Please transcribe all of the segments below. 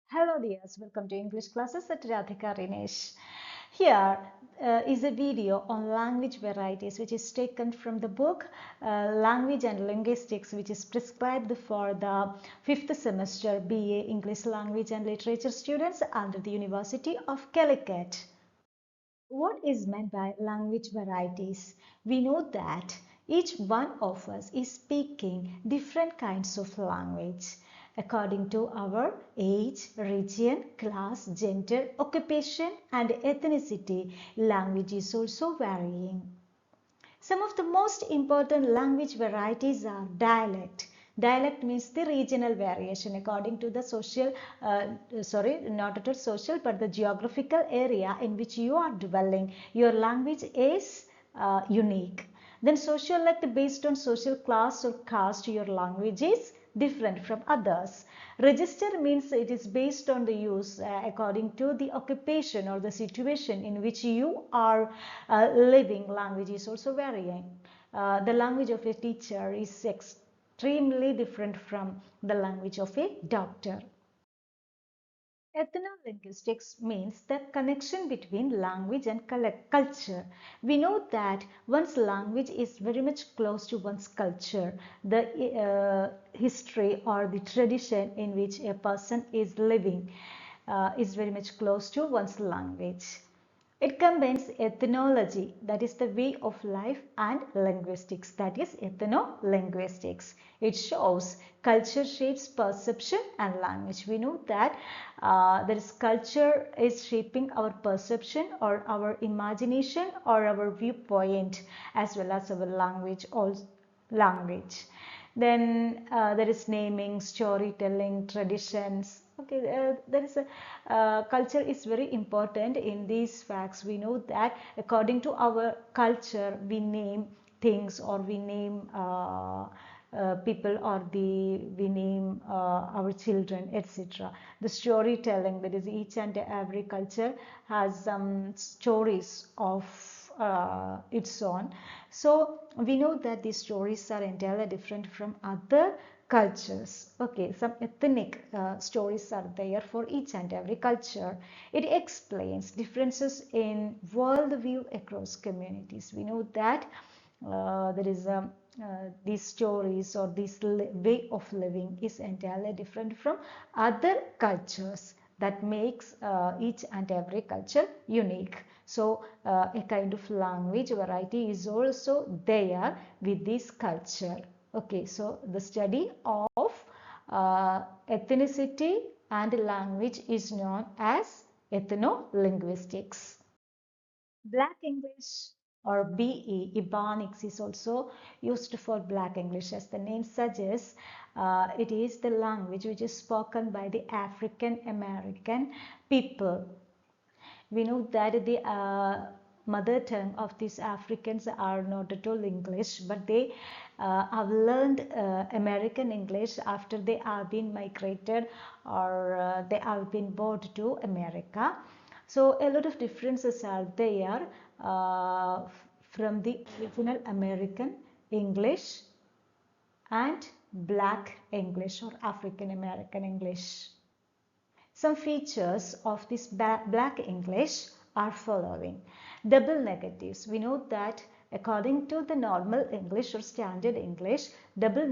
Hello dears, welcome to English classes at Radhika Rinesh. Here is a video on language varieties which is taken from the book Language and Linguistics, which is prescribed for the 5th semester BA English Language and Literature students under the University of Calicut. What is meant by language varieties? We know that each one of us is speaking different kinds of language according to our age, region, class, gender, occupation, and ethnicity. Language is also varying. Some of the most important language varieties are dialect. Dialect means the regional variation according to the social, not at all social, but the geographical area in which you are dwelling. Your language is unique. Then sociolect, based on social class or caste, your language is different from others. Register means it is based on the use according to the occupation or the situation in which you are living. Language is also varying. The language of a teacher is extremely different from the language of a doctor. Ethnolinguistics means the connection between language and culture. We know that one's language is very much close to one's culture, the history or the tradition in which a person is living is very much close to one's language. It combines ethnology, that is the way of life, and linguistics, that is ethno-linguistics. It shows culture shapes perception and language. We know that there is culture is shaping our perception or our imagination or our viewpoint as well as our language. Then there is naming, storytelling, traditions. Okay, there is a culture is very important in these facts. We know that according to our culture, we name things or we name people or we name our children, etc. The storytelling, that is each and every culture has some stories of its own. So we know that these stories are entirely different from other cultures. Okay, some ethnic stories are there for each and every culture. It explains differences in worldview across communities. We know that there is these stories or this way of living is entirely different from other cultures. That makes each and every culture unique. So a kind of language variety is also there with this culture. Okay, so the study of ethnicity and language is known as ethno-linguistics. Black English or BE, Ebonics is also used for Black English. As the name suggests, it is the language which is spoken by the African American people. We know that the mother tongue of these Africans are not at all English, but they have learned American English after they have been migrated or they have been brought to America. So a lot of differences are there from the original American English and Black English or African American English. Some features of this Black English are following. Double negatives. We know that according to the normal English or standard English, uh, double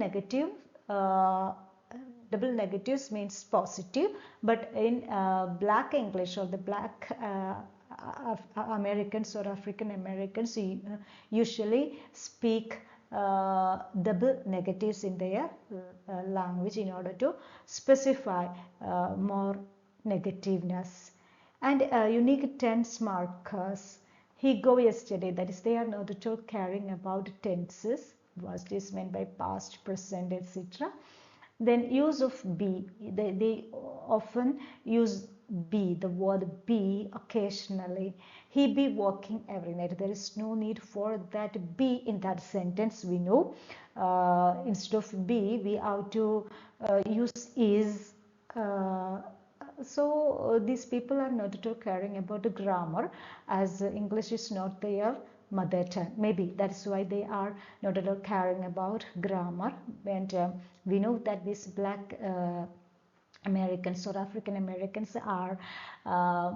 negatives means positive, but in Black English or the Black Americans or African Americans usually speak double negatives in their language in order to specify more negativeness. And unique tense markers. He go yesterday, that is, they are not at all caring about tenses. What is meant by past, present, etc. Then use of be. They often use be, the word be occasionally. He be working every night. There is no need for that be in that sentence. We know instead of be, we have to use is. So these people are not at all caring about the grammar, as English is not their mother tongue. Maybe that's why they are not at all caring about grammar. And we know that this Black Americans or African Americans are uh,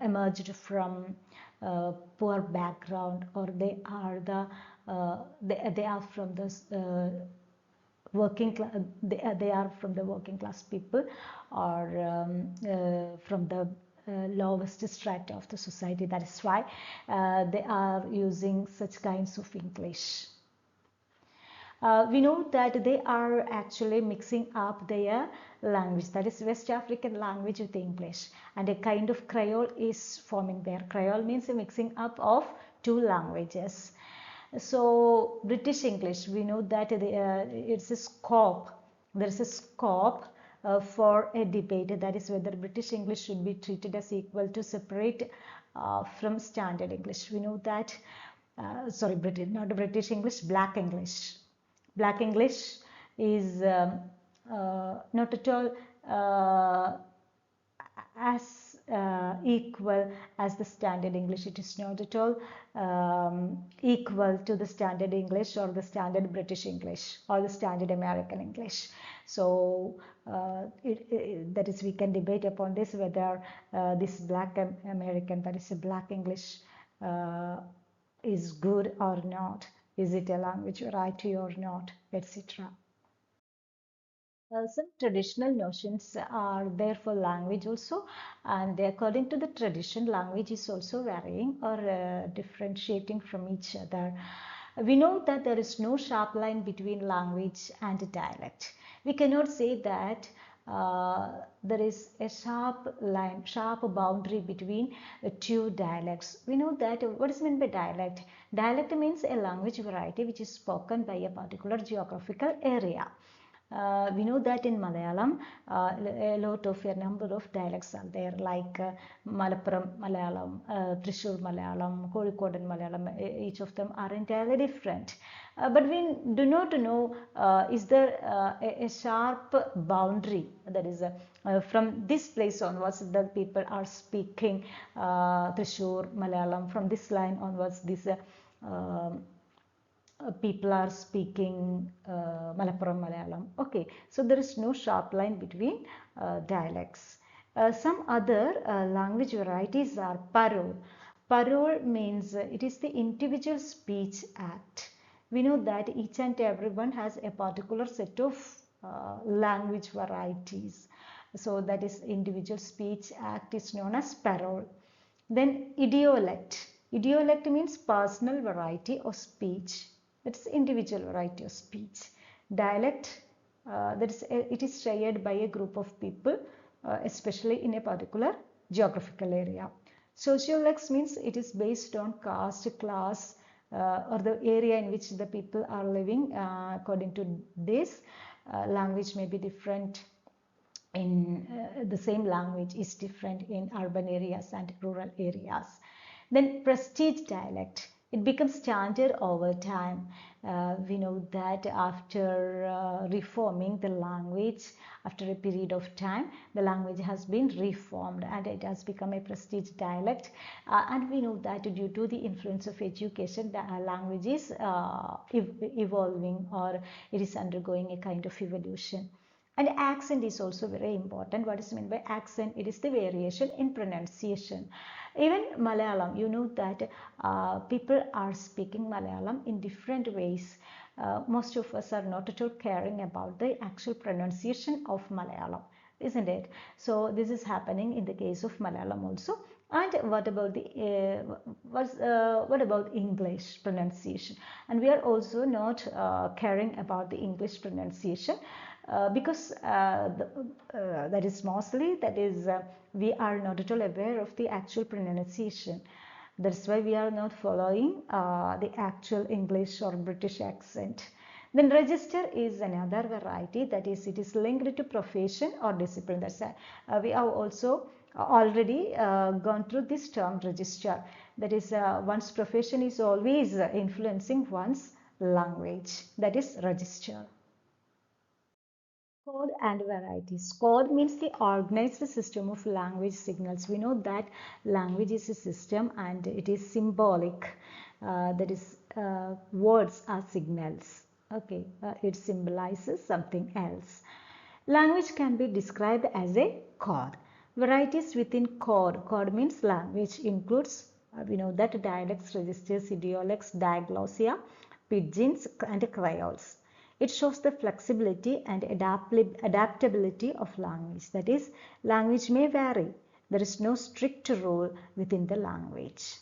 emerged from poor background, or they are they are from the working class, they are from the working class people, or from the lowest strata of the society. That is why they are using such kinds of English. We know that they are actually mixing up their language, that is West African language, with English, and a kind of Creole is forming there. Creole means a mixing up of two languages. So British English, we know that it's a scope. There is a scope for a debate, that is whether British English should be treated as equal to separate from Standard English. We know that sorry, British, not British English, Black English. Black English is not at all as equal as the Standard English. It is not at all equal to the Standard English or the Standard British English or the Standard American English. So that is, we can debate upon this, whether this Black American, that is a Black English, is good or not. Is it a language variety or not, etc. Some traditional notions are there for language also, and according to the tradition, language is also varying or differentiating from each other. We know that there is no sharp line between language and dialect. We cannot say that there is a sharp line, sharp boundary between two dialects. We know that what is meant by dialect? Dialect means a language variety which is spoken by a particular geographical area. We know that in Malayalam, a number of dialects are there, like Malappuram Malayalam, Thrissur Malayalam, Kozhikode Malayalam. Each of them are entirely different. But we do not know, is there a sharp boundary, that is from this place onwards the people are speaking Thrissur Malayalam, from this line onwards this people are speaking Malappuram Malayalam. Okay, so there is no sharp line between dialects. Some other language varieties are parole. Parole means it is the individual speech act. We know that each and everyone has a particular set of language varieties. So that is individual speech act is known as parole. Then idiolect. Idiolect means personal variety of speech. That's individual variety of speech. Dialect, it is shared by a group of people, especially in a particular geographical area. Sociolex means it is based on caste, class, or the area in which the people are living. According to this, language may be different in the same language is different in urban areas and rural areas. Then prestige dialect. It becomes standard over time. We know that after reforming the language, after a period of time, the language has been reformed and it has become a prestige dialect. And we know that due to the influence of education, the language is evolving, or it is undergoing a kind of evolution. And accent is also very important. What is meant by accent? It is the variation in pronunciation. Even Malayalam, you know that people are speaking Malayalam in different ways. Most of us are not at all caring about the actual pronunciation of Malayalam, isn't it? So this is happening in the case of Malayalam also. And what about the what about English pronunciation? And we are also not caring about the English pronunciation. Because that is mostly, that is we are not at all aware of the actual pronunciation. That's why we are not following the actual English or British accent. Then register is another variety, that is it is linked to profession or discipline. That's we have also already gone through this term register. That is one's profession is always influencing one's language. That is register. Code and varieties. Code means the organized system of language signals. We know that language is a system and it is symbolic. That is, words are signals. Okay, it symbolizes something else. Language can be described as a chord. Varieties within chord. Chord means language includes, we know that dialects, registers, idiolects, diglossia, pidgins and creoles. It shows the flexibility and adaptability of language. That is, language may vary. There is no strict rule within the language.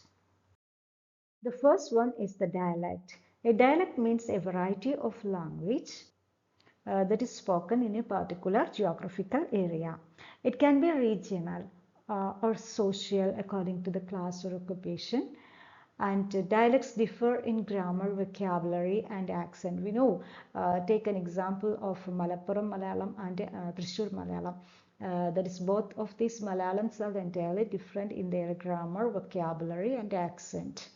The first one is the dialect. A dialect means a variety of language that is spoken in a particular geographical area. It can be regional or social according to the class or occupation. And dialects differ in grammar, vocabulary and accent. We know, take an example of Malappuram Malayalam and Thrissur Malayalam. That is, both of these Malayalams are entirely different in their grammar, vocabulary and accent.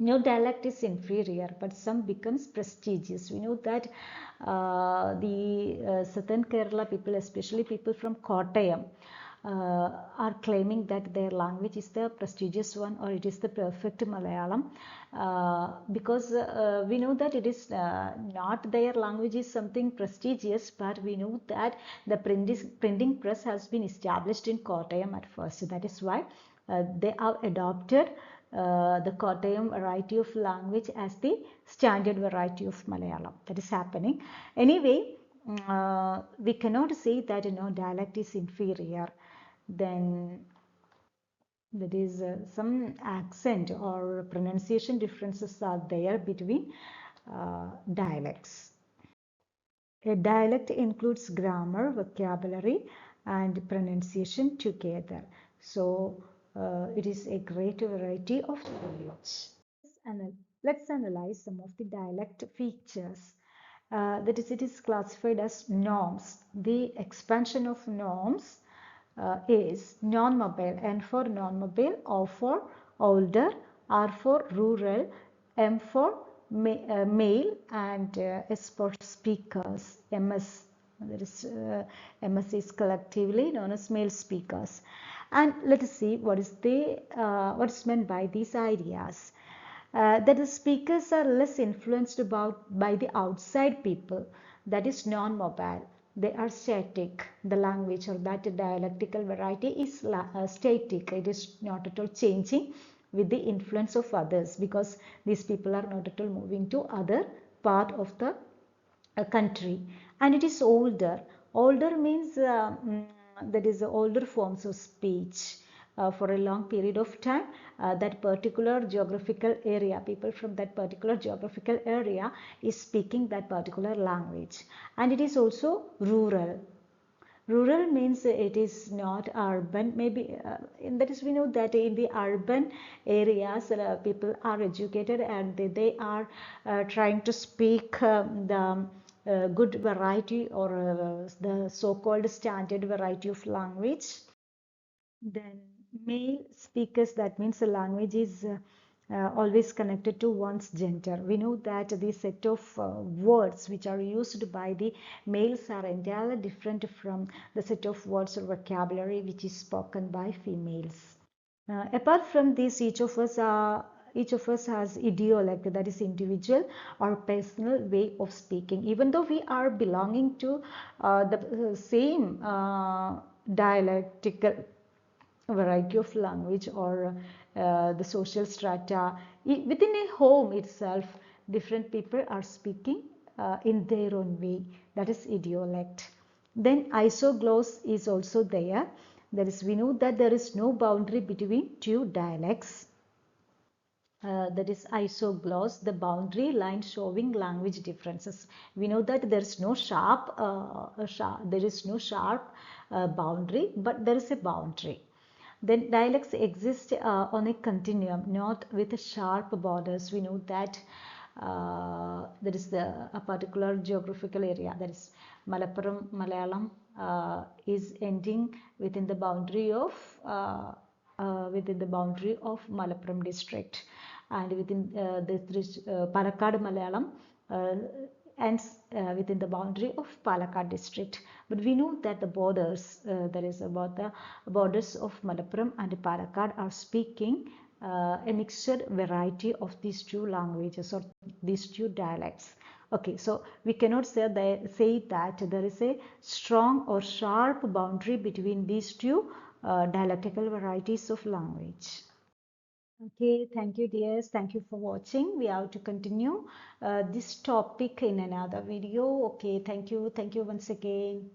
No dialect is inferior, but some becomes prestigious. We know that the southern Kerala people, especially people from Kottayam, are claiming that their language is the prestigious one, or it is the perfect Malayalam, because we know that it is not their language is something prestigious, but we know that the printing press has been established in Kottayam at first. That is why they have adopted the Kottayam variety of language as the standard variety of Malayalam. That is happening. Anyway, we cannot say that dialect is inferior. Then that is some accent or pronunciation differences are there between dialects. A dialect includes grammar, vocabulary and pronunciation together. So it is a great variety of language. Let's analyze some of the dialect features. That is, it is classified as norms. The expansion of norms is non-mobile. N for non-mobile, O for older, R for rural, M for male, and S for speakers. MS, that is, MS is collectively known as male speakers. And let us see what is meant by these ideas. That the speakers are less influenced by the outside people, that is non-mobile. They are static. The language or that dialectical variety is static. It is not at all changing with the influence of others, because these people are not at all moving to other part of the country. And it is older. Older means that is older forms of speech. For a long period of time, that particular geographical area, people from that particular geographical area is speaking that particular language. And it is also rural. Rural means it is not urban. Maybe that is, we know that in the urban areas people are educated and they are trying to speak the good variety or the so-called standard variety of language. Then male speakers, that means the language is always connected to one's gender. We know that the set of words which are used by the males are entirely different from the set of words or vocabulary which is spoken by females. Apart from this, each of us has idiolect, that is individual or personal way of speaking. Even though we are belonging to the same dialectical variety of language or the social strata, within a home itself, different people are speaking in their own way. That is idiolect. Then isogloss is also there. That is, we know that there is no boundary between two dialects. That is isogloss, the boundary line showing language differences. We know that there is no sharp boundary, but there is a boundary. Then dialects exist on a continuum, not with sharp borders. We know that there is a particular geographical area, that is Malappuram Malayalam is ending within the boundary of Malappuram district, and within Palakkad Malayalam ends within the boundary of Palakkad district. But we know that the borders, that is about the borders of Malappuram and Palakkad, are speaking a mixed variety of these two languages or these two dialects. Okay, so we cannot say that there is a strong or sharp boundary between these two dialectical varieties of language. Okay, thank you, dears. Thank you for watching. We have to continue this topic in another video. Okay, thank you. Thank you once again.